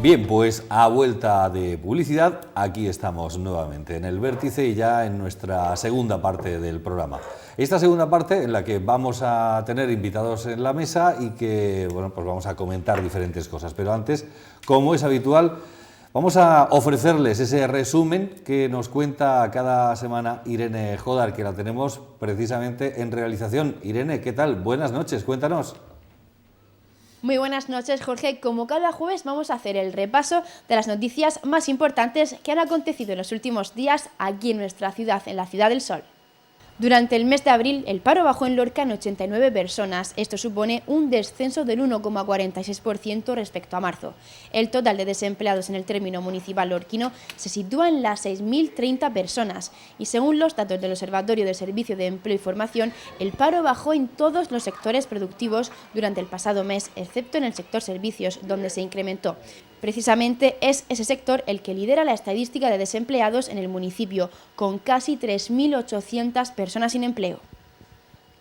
Bien, pues a vuelta de publicidad, aquí estamos nuevamente en el Vértice y ya en nuestra segunda parte del programa. Esta segunda parte en la que vamos a tener invitados en la mesa y que, bueno, pues vamos a comentar diferentes cosas. Pero antes, como es habitual, vamos a ofrecerles ese resumen que nos cuenta cada semana Irene Jodar, que la tenemos precisamente en realización. Irene, ¿qué tal? Buenas noches, cuéntanos. Muy buenas noches, Jorge. Como cada jueves vamos a hacer el repaso de las noticias más importantes que han acontecido en los últimos días aquí en nuestra ciudad, en la Ciudad del Sol. Durante el mes de abril, el paro bajó en Lorca en 89 personas. Esto supone un descenso del 1,46% respecto a marzo. El total de desempleados en el término municipal lorquino se sitúa en las 6.030 personas. Y según los datos del Observatorio del Servicio de Empleo y Formación, el paro bajó en todos los sectores productivos durante el pasado mes, excepto en el sector servicios, donde se incrementó. Precisamente es ese sector el que lidera la estadística de desempleados en el municipio, con casi 3.800 personas sin empleo.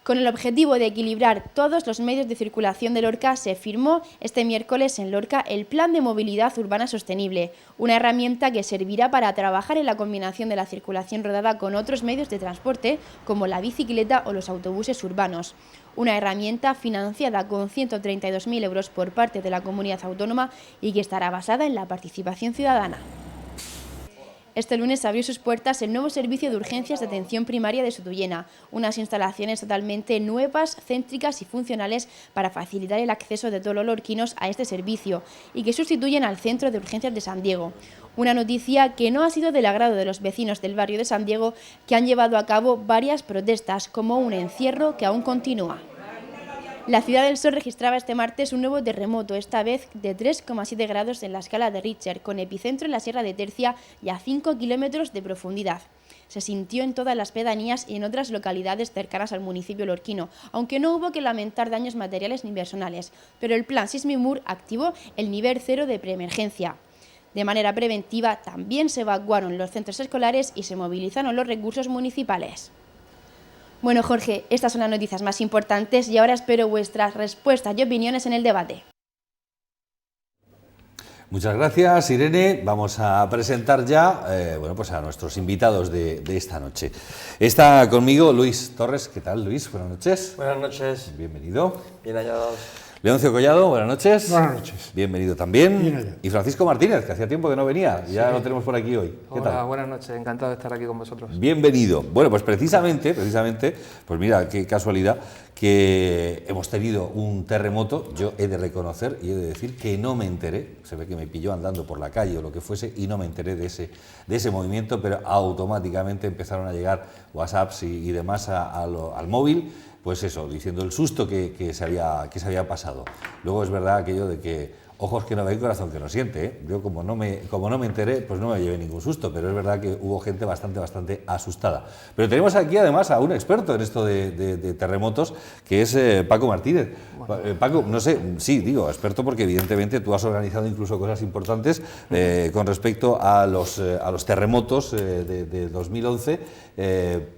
Con el objetivo de equilibrar todos los medios de circulación de Lorca, se firmó este miércoles en Lorca el Plan de Movilidad Urbana Sostenible, una herramienta que servirá para trabajar en la combinación de la circulación rodada con otros medios de transporte, como la bicicleta o los autobuses urbanos. Una herramienta financiada con 132.000 euros por parte de la comunidad autónoma y que estará basada en la participación ciudadana. Este lunes abrió sus puertas el nuevo servicio de urgencias de atención primaria de Sotullena, unas instalaciones totalmente nuevas, céntricas y funcionales para facilitar el acceso de todos los lorquinos a este servicio y que sustituyen al Centro de Urgencias de San Diego. Una noticia que no ha sido del agrado de los vecinos del barrio de San Diego, que han llevado a cabo varias protestas, como un encierro que aún continúa. La Ciudad del Sol registraba este martes un nuevo terremoto, esta vez de 3,7 grados en la escala de Richter, con epicentro en la Sierra de Tercia y a 5 kilómetros de profundidad. Se sintió en todas las pedanías y en otras localidades cercanas al municipio lorquino, aunque no hubo que lamentar daños materiales ni personales, pero el plan Sismimur activó el nivel 0 de preemergencia. De manera preventiva, también se evacuaron los centros escolares y se movilizaron los recursos municipales. Bueno, Jorge, estas son las noticias más importantes y ahora espero vuestras respuestas y opiniones en el debate. Muchas gracias, Irene. Vamos a presentar ya pues a nuestros invitados de esta noche. Está conmigo Luis Torres. ¿Qué tal, Luis? Buenas noches. Buenas noches. Bienvenido. Bien hallados. Leoncio Collado, buenas noches. Buenas noches. Bienvenido tamén. Bien hallado. Y Francisco Martínez, que hacía tiempo que no venía, ya Sí. lo tenemos por aquí hoy. ¿Qué Hola, tal? buenas noches, encantado de estar aquí con vosotros. Bienvenido. Bueno, pues precisamente, pues mira, qué casualidad que hemos tenido un terremoto. Yo he de reconocer y he de decir que no me enteré, se ve que me pilló andando por la calle o lo que fuese y no me enteré de ese movimiento, pero automáticamente empezaron a llegar WhatsApps y demás al móvil. Pues eso, diciendo el susto que se había pasado. Luego es verdad aquello de que ojos que no ven, corazón que no siente, ¿eh? Yo como no me enteré, pues no me llevé ningún susto, pero es verdad que hubo gente bastante asustada. Pero tenemos aquí además a un experto en esto de terremotos, que es Paco Martínez. Bueno. Paco, no sé, sí, digo, experto porque evidentemente tú has organizado incluso cosas importantes con respecto a los terremotos de 2011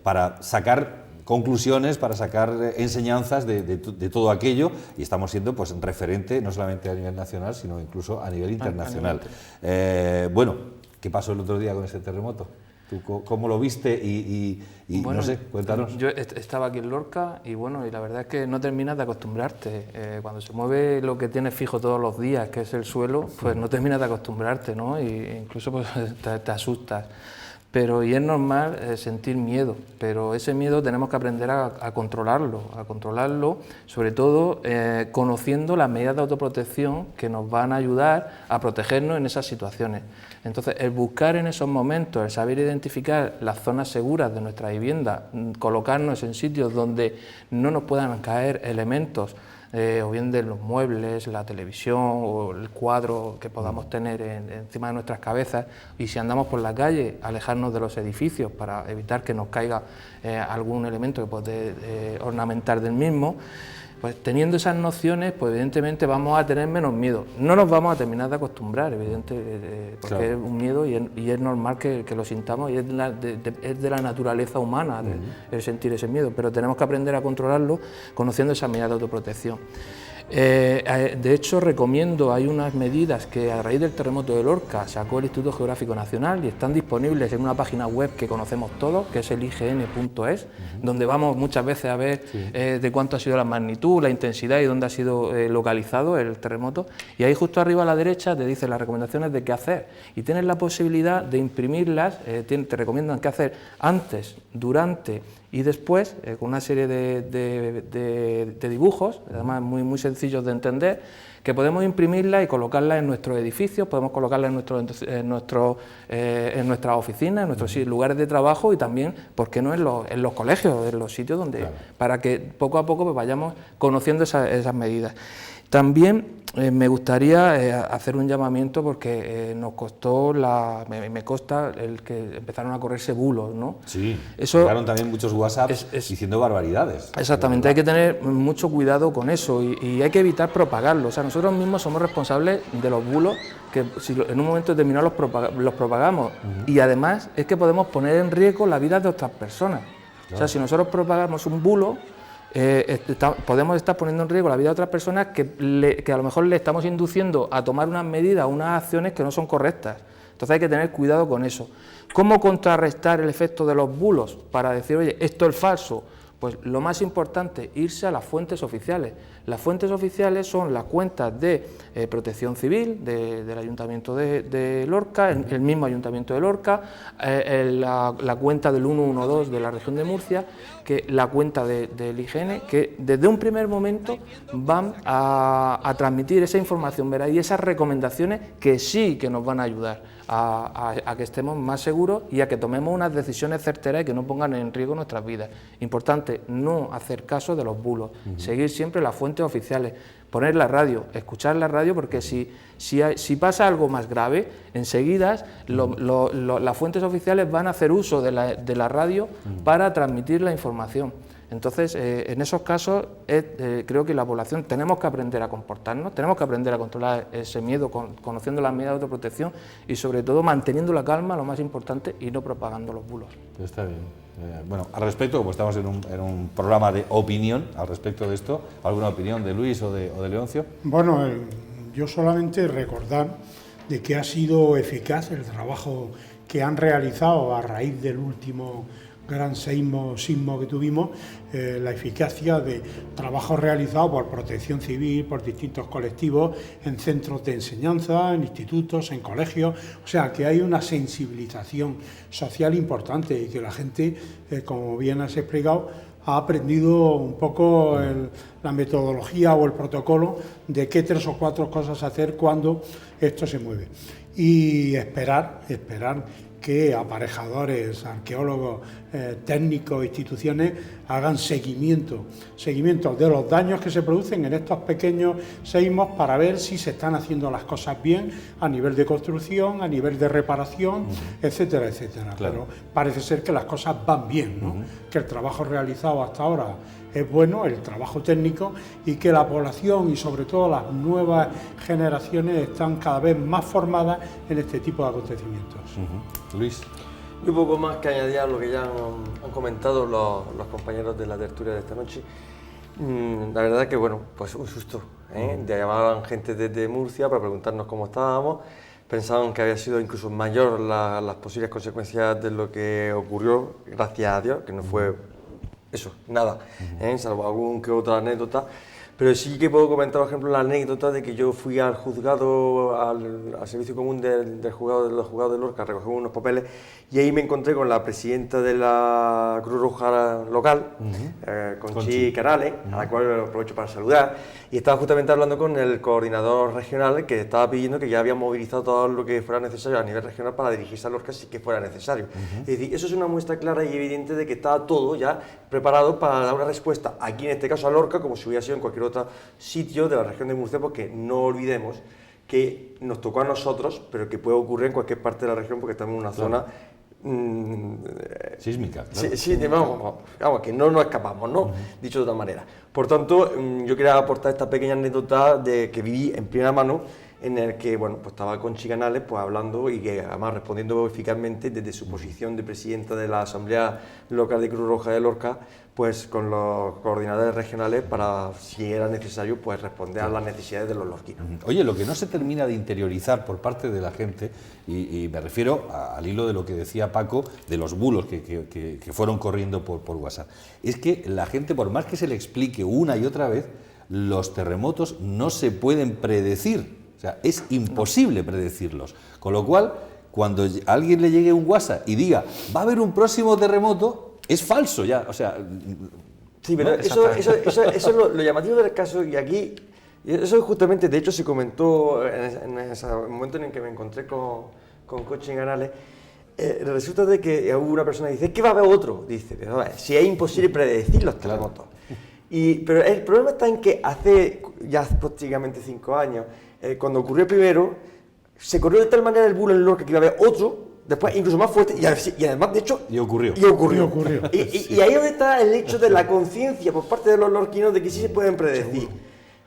para sacar conclusiones, para sacar enseñanzas de todo aquello, y estamos siendo pues referente no solamente a nivel nacional, sino incluso a nivel internacional. Bueno, ¿qué pasó el otro día con ese terremoto? ¿Tú cómo lo viste? Y bueno, no sé, cuéntanos. Yo estaba aquí en Lorca y bueno, y la verdad es que no terminas de acostumbrarte. Cuando se mueve lo que tienes fijo todos los días, que es el suelo, pues no terminas de acostumbrarte, ¿no? Y incluso pues, te asustas. Pero y es normal sentir miedo, pero ese miedo tenemos que aprender a controlarlo, sobre todo conociendo las medidas de autoprotección que nos van a ayudar a protegernos en esas situaciones. Entonces, el buscar en esos momentos, el saber identificar las zonas seguras de nuestra vivienda, colocarnos en sitios donde no nos puedan caer elementos, o bien de los muebles, la televisión o el cuadro que podamos tener encima de nuestras cabezas, y si andamos por la calle, alejarnos de los edificios para evitar que nos caiga algún elemento que puede ornamentar del mismo. Pues teniendo esas nociones, pues evidentemente vamos a tener menos miedo. No nos vamos a terminar de acostumbrar, evidentemente, porque claro, es un miedo y es normal que lo sintamos, y es de la naturaleza humana el sentir ese miedo, pero tenemos que aprender a controlarlo conociendo esas medidas de autoprotección. De hecho, recomiendo, hay unas medidas que a raíz del terremoto de Lorca sacó el Instituto Geográfico Nacional y están disponibles en una página web que conocemos todos, que es el ign.es, donde vamos muchas veces a ver de cuánto ha sido la magnitud, la intensidad y dónde ha sido localizado el terremoto. Y ahí justo arriba a la derecha te dice las recomendaciones de qué hacer y tienes la posibilidad de imprimirlas, te recomiendan qué hacer antes, durante y después, con una serie de dibujos, además muy sencillos de entender, que podemos imprimirlas y colocarlas en nuestros edificios, podemos colocarlas en nuestras oficinas, en nuestros lugares de trabajo y también, ¿por qué no?, en los colegios, en los sitios donde, claro, para que poco a poco pues, vayamos conociendo esas medidas. También me gustaría hacer un llamamiento porque nos costó, me consta el que empezaron a correrse bulos, ¿no? Sí, llegaron también muchos WhatsApps diciendo barbaridades. Exactamente, hay que tener mucho cuidado con eso y hay que evitar propagarlo. O sea, nosotros mismos somos responsables de los bulos que si en un momento determinado los propagamos. Y además es que podemos poner en riesgo la vida de otras personas. Claro. O sea, si nosotros propagamos un bulo, podemos estar poniendo en riesgo la vida de otras personas que a lo mejor le estamos induciendo a tomar unas medidas, unas acciones que no son correctas. Entonces hay que tener cuidado con eso. ¿Cómo contrarrestar el efecto de los bulos para decir, oye, esto es falso? Pues lo más importante, irse a las fuentes oficiales. Las fuentes oficiales son las cuentas de Protección Civil del Ayuntamiento de Lorca, el mismo Ayuntamiento de Lorca, la cuenta del 112 de la región de Murcia, la cuenta del IGN, que desde un primer momento van a transmitir esa información veraz y esas recomendaciones que sí que nos van a ayudar a que estemos más seguros y a que tomemos unas decisiones certeras y que no pongan en riesgo nuestras vidas. Importante, no hacer caso de los bulos, seguir siempre las fuentes oficiales, poner la radio, escuchar la radio, porque si pasa algo más grave, enseguida las fuentes oficiales van a hacer uso de la radio para transmitir la información. Entonces, en esos casos, creo que la población tenemos que aprender a comportarnos, tenemos que aprender a controlar ese miedo conociendo las medidas de autoprotección y, sobre todo, manteniendo la calma, lo más importante, y no propagando los bulos. Está bien. Bueno, al respecto, como estamos en un programa de opinión, al respecto de esto, ¿alguna opinión de Luis o de Leoncio? Bueno, yo solamente recordar de que ha sido eficaz el trabajo que han realizado a raíz del último gran sismo que tuvimos, la eficacia de trabajo realizado por Protección Civil, por distintos colectivos, en centros de enseñanza, en institutos, en colegios. O sea, que hay una sensibilización social importante y que la gente, como bien has explicado, ha aprendido un poco la metodología o el protocolo de qué 3 o 4 cosas hacer cuando esto se mueve. Y esperar que aparejadores, arqueólogos, técnicos, instituciones hagan seguimiento de los daños que se producen en estos pequeños seísmos para ver si se están haciendo las cosas bien a nivel de construcción, a nivel de reparación, etcétera, etcétera. Claro. Pero parece ser que las cosas van bien, ¿no? Que el trabajo realizado hasta ahora es bueno, el trabajo técnico, y que la población y sobre todo las nuevas generaciones están cada vez más formadas en este tipo de acontecimientos. Luis. Y un poco más que añadir a lo que ya han comentado los compañeros de la tertulia de esta noche. La verdad es que, bueno, pues un susto, llamaban gente desde Murcia para preguntarnos cómo estábamos, pensaban que había sido incluso mayor las posibles consecuencias de lo que ocurrió, gracias a Dios, que no fue eso, nada, salvo algún que otra anécdota. Pero sí que puedo comentar, por ejemplo, la anécdota de que yo fui al juzgado, al servicio común del juzgado de los juzgados de Lorca a recoger unos papeles, y ahí me encontré con la presidenta de la Cruz Roja local, Conchi Carales, a la cual aprovecho para saludar, y estaba justamente hablando con el coordinador regional, que estaba pidiendo que ya había movilizado todo lo que fuera necesario a nivel regional para dirigirse a Lorca si que fuera necesario. Es decir, eso es una muestra clara y evidente de que estaba todo ya preparado para dar una respuesta, aquí en este caso a Lorca, como si hubiera sido en cualquier otro sitio de la región de Murcia, porque no olvidemos que nos tocó a nosotros, pero que puede ocurrir en cualquier parte de la región porque estamos en una zona sísmica. Claro. Sí, vamos, que no nos escapamos, ¿no? Dicho de otra manera. Por tanto, yo quería aportar esta pequeña anécdota de que viví en primera mano en el que, bueno, pues estaba Conchi Canales, pues hablando y que además respondiendo eficazmente desde su posición de presidenta de la Asamblea Local de Cruz Roja de Lorca, pues con los coordinadores regionales para, si era necesario, pues responder a las necesidades de los lorquinos. Oye, lo que no se termina de interiorizar por parte de la gente, y me refiero al hilo de lo que decía Paco, de los bulos que fueron corriendo por WhatsApp, es que la gente, por más que se le explique una y otra vez, los terremotos no se pueden predecir. O sea, es imposible predecirlos. Con lo cual, cuando a alguien le llegue un WhatsApp y diga, va a haber un próximo terremoto, es falso ya. O sea, sí, pero ¿no? eso es lo llamativo del caso, y aquí, eso justamente, de hecho, se comentó en ese momento en el que me encontré con Conchi Canales. Resulta de que hubo una persona que dice, ¿qué va a haber otro? Dice, pero si es imposible predecir los terremotos. Pero el problema está en que hace ya prácticamente 5 años, cuando ocurrió el primero, se corrió de tal manera el bulo en Lorca que iba a haber otro, después incluso más fuerte, y además, de hecho... Y ocurrió. Y ahí es donde está el hecho de la conciencia por parte de los lorquinos de que sí se pueden predecir.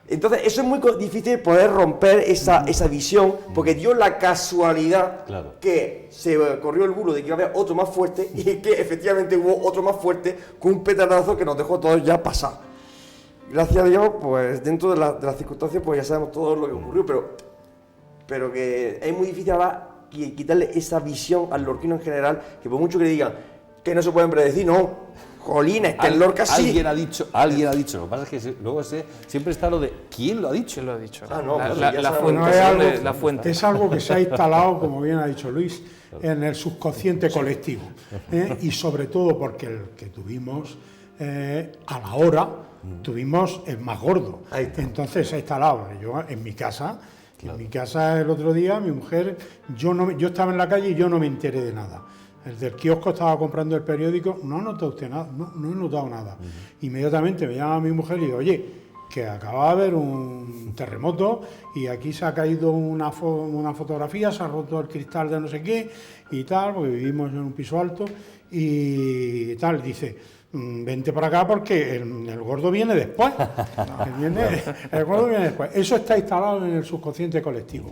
Entonces, eso es muy difícil poder romper esa visión, porque dio la casualidad que se corrió el bulo de que iba a haber otro más fuerte, y que efectivamente hubo otro más fuerte con un petardazo que nos dejó a todos ya pasar. Gracias a Dios, pues dentro de las circunstancias, pues ya sabemos todo lo que ocurrió, pero que es muy difícil ahora quitarle esa visión al lorquino en general, que por mucho que le digan que no se pueden predecir, no, jolines, que el Lorca sí. Alguien ha dicho, lo que pasa es que luego siempre está lo de ¿quién lo ha dicho? ¿Quién lo ha dicho? La fuente. Es algo que se ha instalado, como bien ha dicho Luis, en el subconsciente colectivo, y sobre todo porque el que tuvimos a la hora tuvimos el más gordo. Entonces se ha instalado. Yo en mi casa, el otro día, mi mujer, yo estaba en la calle y yo no me enteré de nada. El del kiosco estaba comprando el periódico, no notó usted nada, no he notado nada. Inmediatamente me llama mi mujer y digo, oye, que acaba de haber un terremoto y aquí se ha caído una fotografía, se ha roto el cristal de no sé qué y tal, porque vivimos en un piso alto y tal. Dice, vente para acá porque el gordo viene después. El gordo viene después. Eso está instalado en el subconsciente colectivo.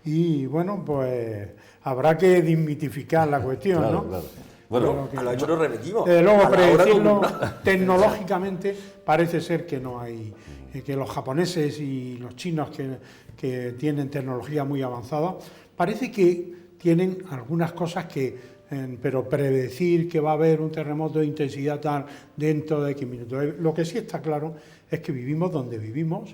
Y bueno, pues habrá que desmitificar la cuestión, ¿no? Claro. Bueno, a lo hecho lo repetimos. Luego, predecirlo tecnológicamente parece ser que no hay, que los japoneses y los chinos que tienen tecnología muy avanzada, parece que tienen algunas cosas pero predecir que va a haber un terremoto de intensidad tal dentro de X minutos. Lo que sí está claro es que vivimos donde vivimos,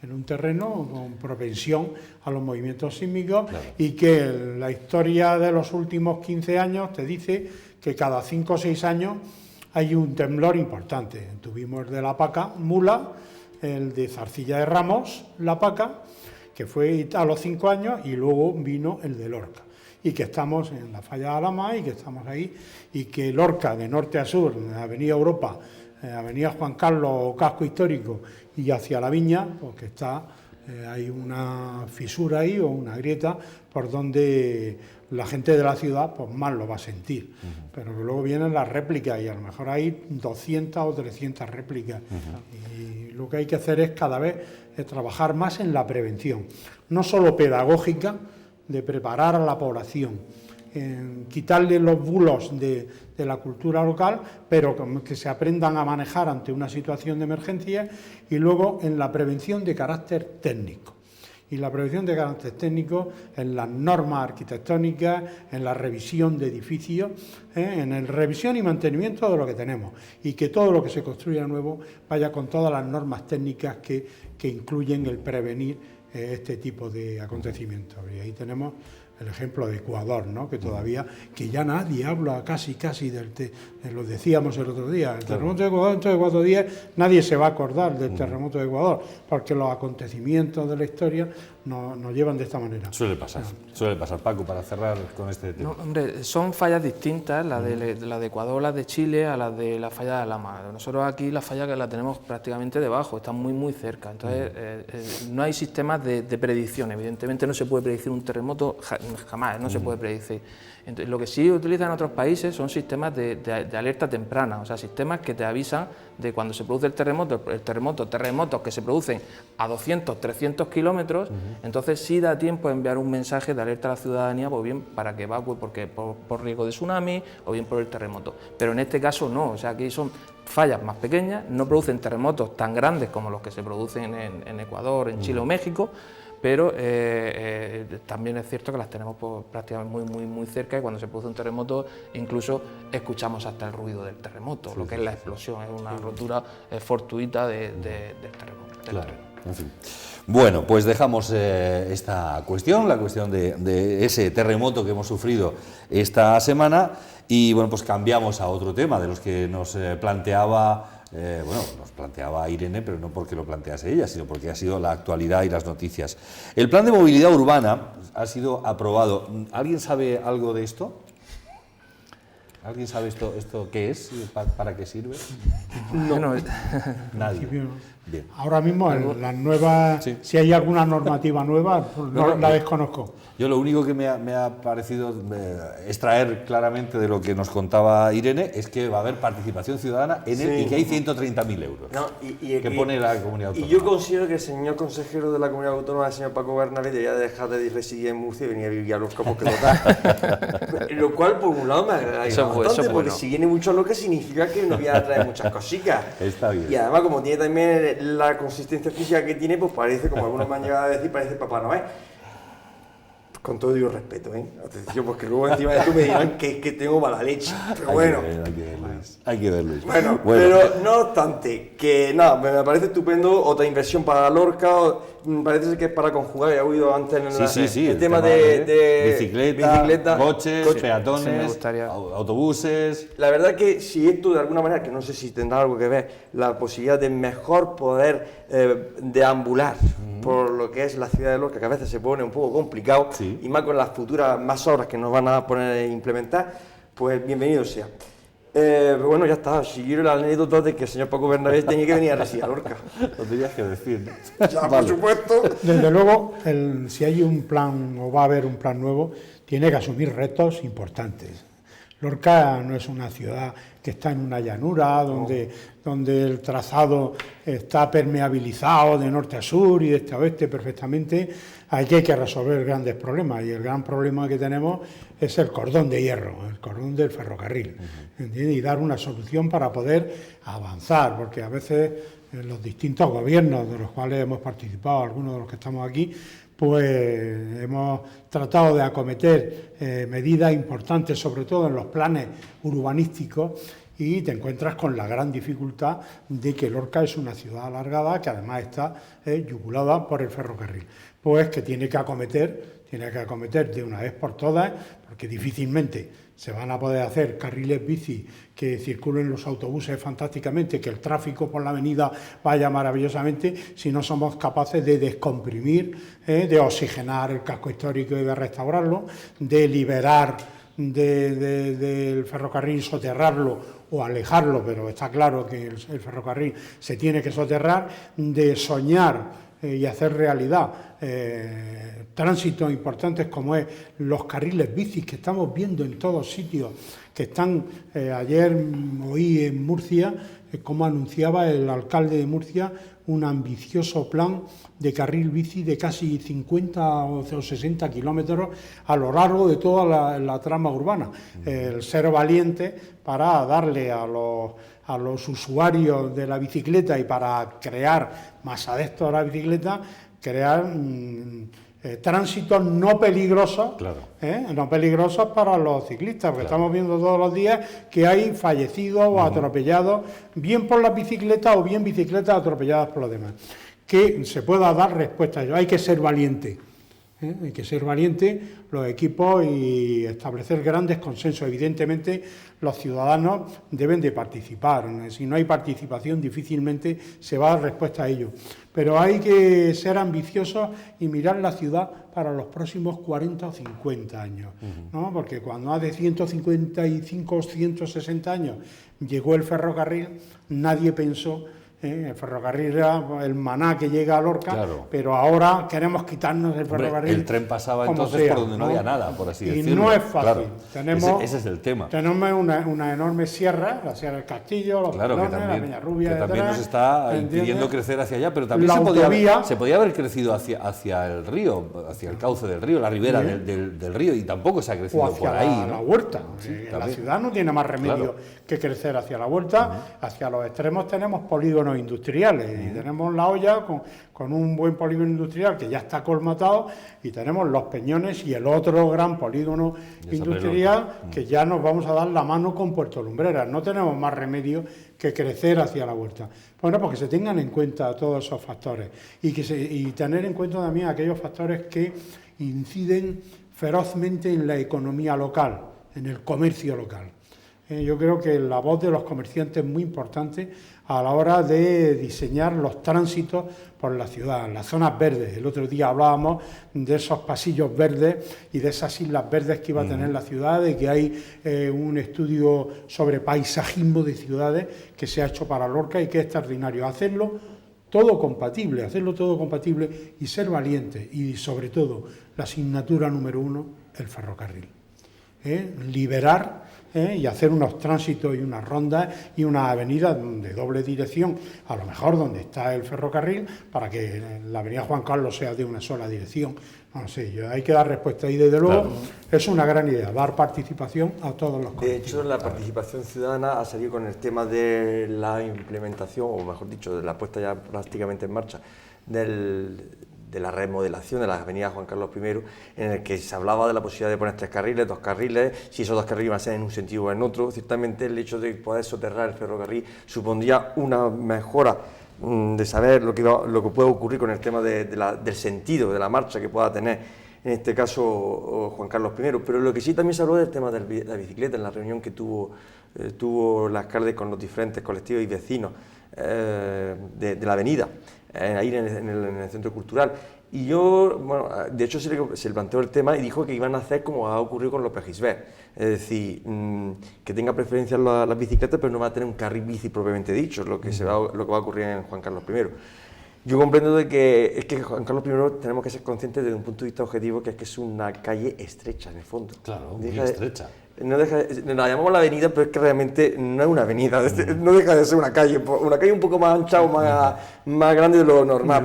en un terreno con propensión a los movimientos sísmicos, y que la historia de los últimos 15 años te dice que cada 5 o 6 años hay un temblor importante. Tuvimos el de La Paca, Mula, el de Zarcilla de Ramos, La Paca, que fue a los 5 años, y luego vino el de Lorca. Y que estamos en la falla de Alhama y que estamos ahí, y que Lorca, de norte a sur, Avenida Europa, Avenida Juan Carlos, casco histórico, y hacia la Viña, porque hay una fisura ahí o una grieta por donde la gente de la ciudad pues más lo va a sentir. Pero que luego vienen las réplicas y a lo mejor hay 200 o 300 réplicas. Y lo que hay que hacer es cada vez trabajar más en la prevención, no solo pedagógica, de preparar a la población, quitarle los bulos de la cultura local, pero que se aprendan a manejar ante una situación de emergencia, y luego en la prevención de carácter técnico. Y la prevención de carácter técnico en las normas arquitectónicas, en la revisión de edificios, en la revisión y mantenimiento de lo que tenemos, y que todo lo que se construya nuevo vaya con todas las normas técnicas que incluyen el prevenir este tipo de acontecimientos. Y ahí tenemos el ejemplo de Ecuador, ¿no? Que todavía, que ya nadie habla casi lo decíamos el otro día, el terremoto de Ecuador dentro de 4 días, nadie se va a acordar del terremoto de Ecuador, porque los acontecimientos de la historia nos llevan de esta manera. Suele pasar, Paco, para cerrar con este tema. No, hombre, son fallas distintas, la de Ecuador, las de Chile, a las de la falla de Alhama. Nosotros aquí la falla que la tenemos prácticamente debajo, está muy cerca, entonces no hay sistemas de predicción. Evidentemente no se puede predecir un terremoto jamás, no se puede predecir. Entonces, lo que sí utilizan en otros países son sistemas de alerta temprana, o sea, sistemas que te avisan de cuando se produce el terremotos que se producen a 200, 300 kilómetros, entonces sí da tiempo a enviar un mensaje de alerta a la ciudadanía, pues bien para que evacúe por riesgo de tsunami o bien por el terremoto. Pero en este caso no, o sea, aquí son fallas más pequeñas, no producen terremotos tan grandes como los que se producen en Ecuador, en Chile o México, pero también es cierto que las tenemos pues, prácticamente muy cerca, y cuando se produce un terremoto incluso escuchamos hasta el ruido del terremoto, lo que es la explosión, es una rotura fortuita del terremoto. Claro, en fin. Bueno, pues dejamos esta cuestión, la cuestión de ese terremoto que hemos sufrido esta semana, y bueno, pues cambiamos a otro tema de los que nos planteaba nos planteaba Irene, pero no porque lo plantease ella, sino porque ha sido la actualidad y las noticias. El plan de movilidad urbana ha sido aprobado. ¿Alguien sabe algo de esto? ¿Alguien sabe esto qué es? ¿Para qué sirve? No. Nadie. Bien. Ahora mismo, las nuevas, Sí. si hay alguna normativa nueva, no, la desconozco. Yo lo único que me ha parecido extraer claramente de lo que nos contaba Irene es que va a haber participación ciudadana en él, y que hay 130.000 euros. No, que pone la comunidad autónoma. Y yo considero que el señor consejero de la comunidad autónoma, el señor Paco Bernabé, debería dejar de residir en Murcia y venir a vivir a Lorca porque lo da. Lo cual, por un lado, me agrada bastante, porque si viene mucho a Lorca significa que nos viene a traer muchas cositas. Está bien. Y además, como tiene también la consistencia física que tiene, pues parece, como algunos me han llegado a decir, parece Papá Noel. Con todo digo respeto, atención, porque luego encima de tú me dirán que tengo mala leche, pero bueno. Hay que ver, Luis. Bueno, pero no obstante, que nada, me parece estupendo, otra inversión para Lorca, parece ser que es para conjugar, he oído antes en el tema de bicicleta, coches, peatones, sí, autobuses. La verdad que si esto de alguna manera, que no sé si tendrá algo que ver, la posibilidad de mejor poder deambular por lo que es la ciudad de Lorca, que a veces se pone un poco complicado, y más con las futuras más obras que nos van a poner a implementar, pues bienvenido sea. Pero bueno, ya está, siguieron la anécdota de que el señor Paco Bernabé tenía que venir a residir a Lorca. Lo tenías que decir, ¿no? Ya, por supuesto. Desde luego, si hay un plan o va a haber un plan nuevo, tiene que asumir retos importantes. Lorca no es una ciudad que está en una llanura, donde el trazado está permeabilizado de norte a sur y de este a oeste perfectamente. Aquí hay que resolver grandes problemas, y el gran problema que tenemos es el cordón de hierro, el cordón del ferrocarril, ¿entiendes? Y dar una solución para poder avanzar, porque a veces los distintos gobiernos de los cuales hemos participado, algunos de los que estamos aquí, pues hemos tratado de acometer medidas importantes, sobre todo en los planes urbanísticos, y te encuentras con la gran dificultad de que Lorca es una ciudad alargada que además está yugulada por el ferrocarril. Pues que tiene que acometer de una vez por todas, porque difícilmente se van a poder hacer carriles bici que circulen los autobuses fantásticamente, que el tráfico por la avenida vaya maravillosamente, si no somos capaces de descomprimir, de oxigenar el casco histórico y de restaurarlo, de liberar del ferrocarril, soterrarlo o alejarlo, pero está claro que el ferrocarril se tiene que soterrar, de soñar y hacer realidad tránsitos importantes como es los carriles bicis que estamos viendo en todos sitios, que están, ayer oí en Murcia, como anunciaba el alcalde de Murcia, un ambicioso plan de carril bici de casi 50 o 60 kilómetros a lo largo de toda la trama urbana. El ser valiente para darle a los usuarios de la bicicleta y para crear más adeptos a la bicicleta, crear tránsitos no peligrosos, no peligrosos para los ciclistas, porque estamos viendo todos los días que hay fallecidos o atropellados, bien por las bicicletas o bien bicicletas atropelladas por los demás. Que se pueda dar respuesta a ello. Hay que ser valiente. Hay que ser valiente los equipos y establecer grandes consensos. Evidentemente, los ciudadanos deben de participar. Si no hay participación, difícilmente se va a dar respuesta a ello. Pero hay que ser ambiciosos y mirar la ciudad para los próximos 40 o 50 años, ¿no? Porque cuando hace 155 o 160 años llegó el ferrocarril, nadie pensó El ferrocarril era el maná que llega a Lorca, Claro. pero ahora queremos quitarnos el Hombre, ferrocarril. el tren pasaba como entonces sea, por donde no había nada, por así y decirlo. no es fácil. Claro. Tenemos, Ese es el tema. Tenemos una enorme sierra, la Sierra del Castillo, los Claro, que Pilones, la también, Peñarrubia que también detrás, nos está ¿entiendes? impidiendo crecer hacia allá, pero también La autovía- se podía haber crecido hacia el río, hacia el cauce del río, la ribera Bien. del río, y tampoco se ha crecido o hacia por ahí, la ¿no? huerta. Sí, En la también. ciudad no tiene más remedio Claro. que crecer hacia la huerta. Hacia los extremos tenemos polígonos industriales y tenemos La Hoya con un buen polígono industrial que ya está colmatado, y tenemos Los Peñones y el otro gran polígono Ya industrial que ya nos vamos a dar la mano con Puerto Lumbreras. No tenemos más remedio que crecer hacia la huerta. Bueno, pues que se tengan en cuenta todos esos factores y tener en cuenta también aquellos factores que inciden ferozmente en la economía local, en el comercio local. Yo creo que la voz de los comerciantes es muy importante a la hora de diseñar los tránsitos por la ciudad, las zonas verdes. El otro día hablábamos de esos pasillos verdes y de esas islas verdes que iba a tener la ciudad, de que hay un estudio sobre paisajismo de ciudades que se ha hecho para Lorca y que es extraordinario. Hacerlo todo compatible y ser valiente, y sobre todo la asignatura número 1, el ferrocarril. Liberar y hacer unos tránsitos y unas rondas y unas avenidas de doble dirección, a lo mejor donde está el ferrocarril, para que la avenida Juan Carlos sea de una sola dirección. No sé, hay que dar respuesta, y desde luego es una gran idea, dar participación a todos los De colectivos. hecho, la participación ciudadana ha salido con el tema de la implementación, o mejor dicho, de la puesta ya prácticamente en marcha de la remodelación de la avenida Juan Carlos I, en el que se hablaba de la posibilidad de poner 3 carriles, 2 carriles, si esos 2 carriles iban a ser en un sentido o en otro. Ciertamente el hecho de poder soterrar el ferrocarril supondría una mejora de saber lo que puede ocurrir con el tema del sentido de la marcha que pueda tener, en este caso, Juan Carlos I. Pero lo que sí también se habló del tema de la bicicleta, en la reunión que tuvo el alcalde con los diferentes colectivos y vecinos de la avenida, ahí en el centro cultural. Y yo, bueno, de hecho se le planteó el tema y dijo que iban a hacer como ha ocurrido con López Gisbert, es decir, que tenga preferencia las bicicletas, pero no va a tener un carril bici propiamente dicho, lo que va a ocurrir en Juan Carlos I. Yo comprendo de que es que Juan Carlos I tenemos que ser conscientes desde un punto de vista objetivo, que es una calle estrecha en el fondo. Claro, muy estrecha. La llamamos la avenida, pero es que realmente no es una avenida, no deja de ser una calle un poco más ancha o más grande de lo normal.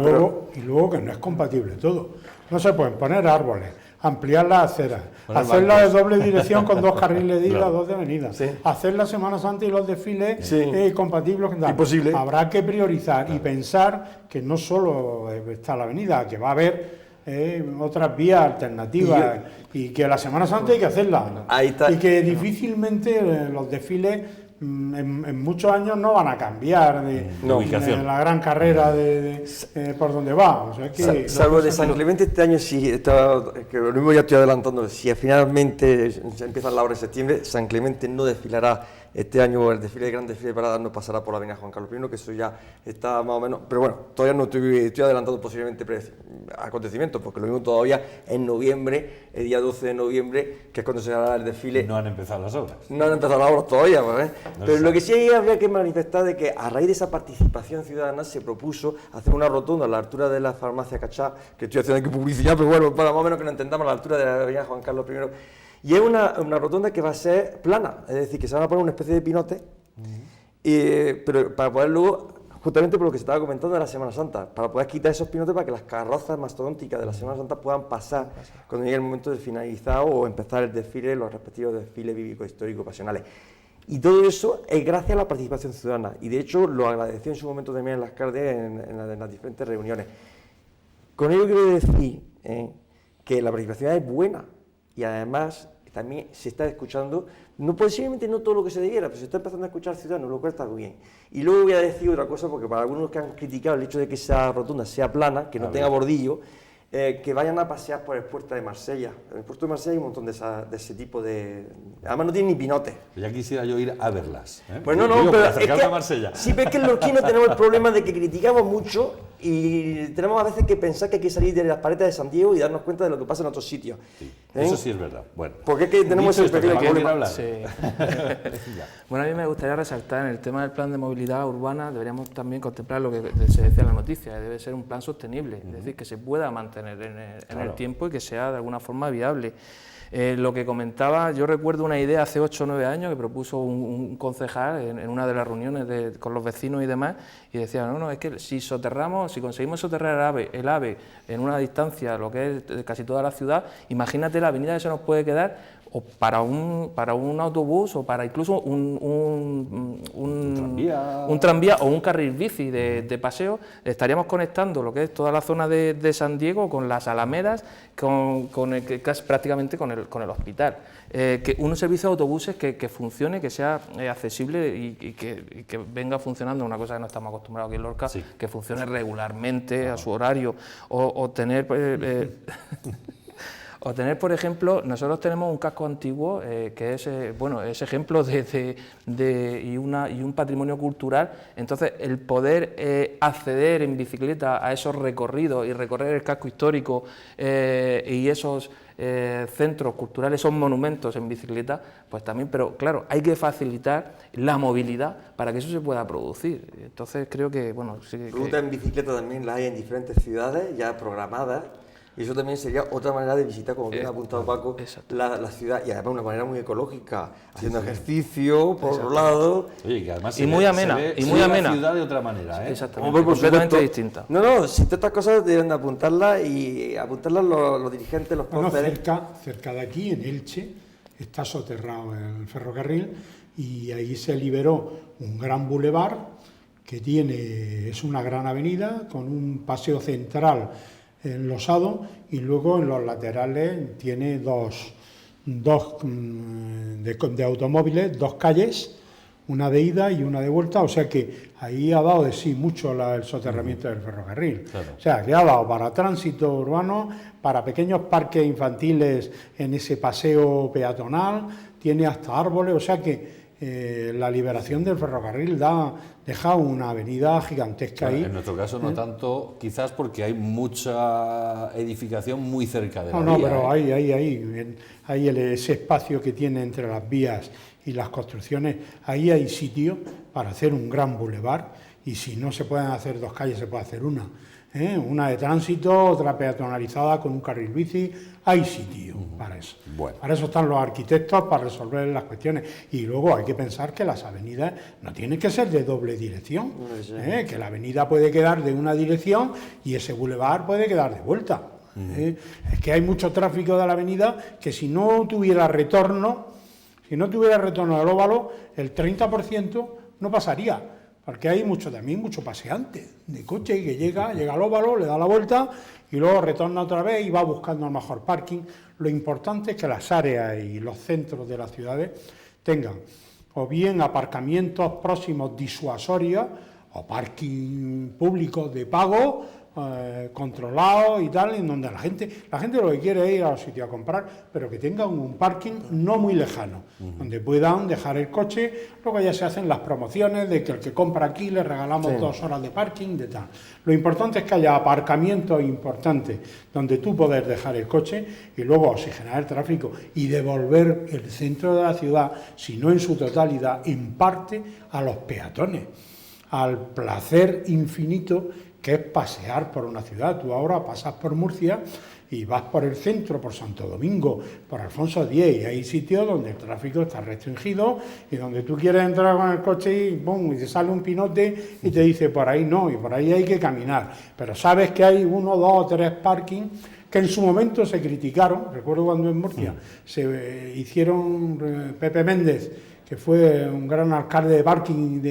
Y luego que no es compatible todo. No se pueden poner árboles, ampliar las aceras, hacerla de doble dirección con 2 carriles de ida, Claro. 2 de venida, Sí. hacer la Semana Santa y los desfiles Sí. compatibles con tal. Imposible. Habrá que priorizar y pensar que no solo está la avenida, que va a haber otras vías alternativas, y que la Semana Santa hay que hacerla. Ahí está. Y que difícilmente los desfiles en muchos años no van a cambiar de ubicación. la gran carrera por donde va. O sea, que Salvo de San Clemente este año, sí, que lo mismo ya estoy adelantando, si finalmente se empiezan las obras en septiembre, San Clemente no desfilará este año, el gran desfile de paradas no pasará por la avenida Juan Carlos I, que eso ya está más o menos, pero bueno, todavía no estoy adelantando posiblemente acontecimientos, porque lo mismo todavía en noviembre, el día 12 de noviembre, que es cuando se hará el desfile. No han empezado las obras. No han empezado las obras todavía, pues, No pero se lo que sí habría que manifestar es que a raíz de esa participación ciudadana se propuso hacer una rotonda a la altura de la farmacia Cachá, que estoy haciendo aquí publicidad, pero bueno, para más o menos que lo entendamos, a la altura de la avenida Juan Carlos I. Y es una rotonda que va a ser plana, es decir, que se van a poner una especie de pinote, pero para poder luego, justamente por lo que se estaba comentando de la Semana Santa, para poder quitar esos pinotes para que las carrozas mastodónticas de la Semana Santa puedan pasar cuando llegue el momento de finalizar o empezar el desfile, los respectivos desfiles bíblicos, históricos, pasionales. Y todo eso es gracias a la participación ciudadana, y de hecho lo agradeció en su momento también el alcalde en las diferentes reuniones. Con ello quiero decir que la participación es buena, y además también se está escuchando, posiblemente no todo lo que se debiera, pero se está empezando a escuchar ciudadanos, lo cual está bien. Y luego voy a decir otra cosa, porque para algunos que han criticado el hecho de que esa rotonda sea plana, que no tenga bordillo, que vayan a pasear por el puerto de Marsella. En el puerto de Marsella hay un montón de ese tipo de... Además no tiene ni pinote. Ya quisiera yo ir a verlas. Pues no, Digo, pero para es acercarme que, a Marsella. sí, pero es que en Lorquino tenemos el problema de que criticamos mucho y tenemos a veces que pensar que hay que salir de las paredes de San Diego y darnos cuenta de lo que pasa en otros sitios. Sí, eso sí es verdad. Bueno, porque es que tenemos dicho ese esto, pequeño ¿que problema. hablar? Sí. Ya. Bueno, a mí me gustaría resaltar en el tema del plan de movilidad urbana, deberíamos también contemplar lo que se decía en la noticia, que debe ser un plan sostenible, es decir, que se pueda mantener en el tiempo y que sea de alguna forma viable. Lo que comentaba, yo recuerdo una idea hace 8 o 9 años que propuso un concejal en una de las reuniones con los vecinos y demás, y decía, no, es que si conseguimos soterrar el AVE en una distancia, lo que es casi toda la ciudad, imagínate la avenida que se nos puede quedar o para un autobús o para incluso un tranvía o un carril bici de paseo, estaríamos conectando lo que es toda la zona de San Diego con las Alamedas, prácticamente con el hospital. Que un servicio de autobuses que funcione, que sea accesible y que venga funcionando, una cosa que no estamos acostumbrados aquí en Lorca, sí, que funcione regularmente a su horario, o tener... O tener, por ejemplo, nosotros tenemos un casco antiguo que es ejemplo y un patrimonio cultural. Entonces, el poder acceder en bicicleta a esos recorridos y recorrer el casco histórico y esos centros culturales, esos monumentos en bicicleta, pues también, pero claro, hay que facilitar la movilidad para que eso se pueda producir. Entonces, creo que, bueno... Sí, Ruta en bicicleta también la hay en diferentes ciudades ya programadas. Y eso también sería otra manera de visitar, como bien ha apuntado Paco, la ciudad, y además una manera muy ecológica, haciendo ejercicio, por otro lado. Oye, que además muy amena, la ciudad de otra manera, ¿eh? Exactamente, completamente distinta. No, si todas estas cosas deben de apuntarlas y apuntarlas los dirigentes, los próceres. Cerca de aquí, en Elche, está soterrado el ferrocarril y ahí se liberó un gran bulevar que es una gran avenida con un paseo central enlosado y luego en los laterales tiene dos de automóviles, 2 calles, una de ida y una de vuelta, o sea que ahí ha dado de sí mucho el soterramiento del ferrocarril. Claro. O sea, que ha dado para tránsito urbano, para pequeños parques infantiles en ese paseo peatonal, tiene hasta árboles, o sea que la liberación del ferrocarril deja una avenida gigantesca ahí. En nuestro caso no tanto, quizás porque hay mucha edificación muy cerca de la vía. No, pero hay ese espacio que tiene entre las vías y las construcciones, ahí hay sitio para hacer un gran bulevar, y si no se pueden hacer 2 calles, se puede hacer una. Una de tránsito, otra peatonalizada con un carril bici, hay sitio para eso. Bueno. Para eso están los arquitectos, para resolver las cuestiones. Y luego hay que pensar que las avenidas no tienen que ser de doble dirección, que la avenida puede quedar de una dirección y ese bulevar puede quedar de vuelta. Es que hay mucho tráfico de la avenida que si no tuviera retorno del óvalo, el 30% no pasaría. Porque hay mucho paseante de coche que llega al óvalo, le da la vuelta y luego retorna otra vez y va buscando el mejor parking. Lo importante es que las áreas y los centros de las ciudades tengan o bien aparcamientos próximos disuasorios o parking públicos de pago, controlados y tal, en donde la gente lo que quiere es ir a los sitios a comprar, pero que tengan un parking no muy lejano, donde puedan dejar el coche. Luego ya se hacen las promociones de que el que compra aquí le regalamos 2 horas de parking, de tal. Lo importante es que haya aparcamientos importantes donde tú puedes dejar el coche y luego oxigenar el tráfico y devolver el centro de la ciudad, si no en su totalidad, en parte a los peatones, al placer infinito que es pasear por una ciudad. Tú ahora pasas por Murcia y vas por el centro, por Santo Domingo, por Alfonso X, y hay sitios donde el tráfico está restringido y donde tú quieres entrar con el coche y te sale un pinote y te dice por ahí no, y por ahí hay que caminar. Pero sabes que hay 1, 2 o 3 parkings que en su momento se criticaron. Recuerdo cuando en Murcia se hicieron, Pepe Méndez que fue un gran alcalde de parking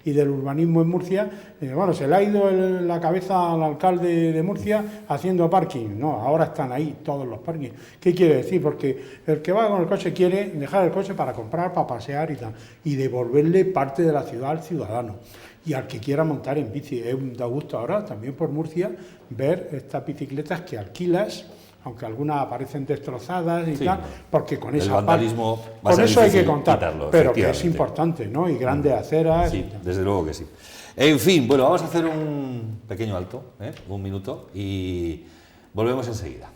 y del urbanismo en Murcia, bueno, se le ha ido la cabeza al alcalde de Murcia haciendo parking. No, ahora están ahí todos los parkings. ¿Qué quiere decir? Porque el que va con el coche quiere dejar el coche para comprar, para pasear y tal, y devolverle parte de la ciudad al ciudadano. Y al que quiera montar en bici, da gusto ahora también por Murcia ver estas bicicletas que alquilas, aunque algunas aparecen destrozadas y tal, porque con esa vandalismo con eso hay que contar, quitarlo, pero que es importante, ¿no? Y grandes aceras. Sí, desde luego que sí. En fin, bueno, vamos a hacer un pequeño alto, un minuto, y volvemos enseguida.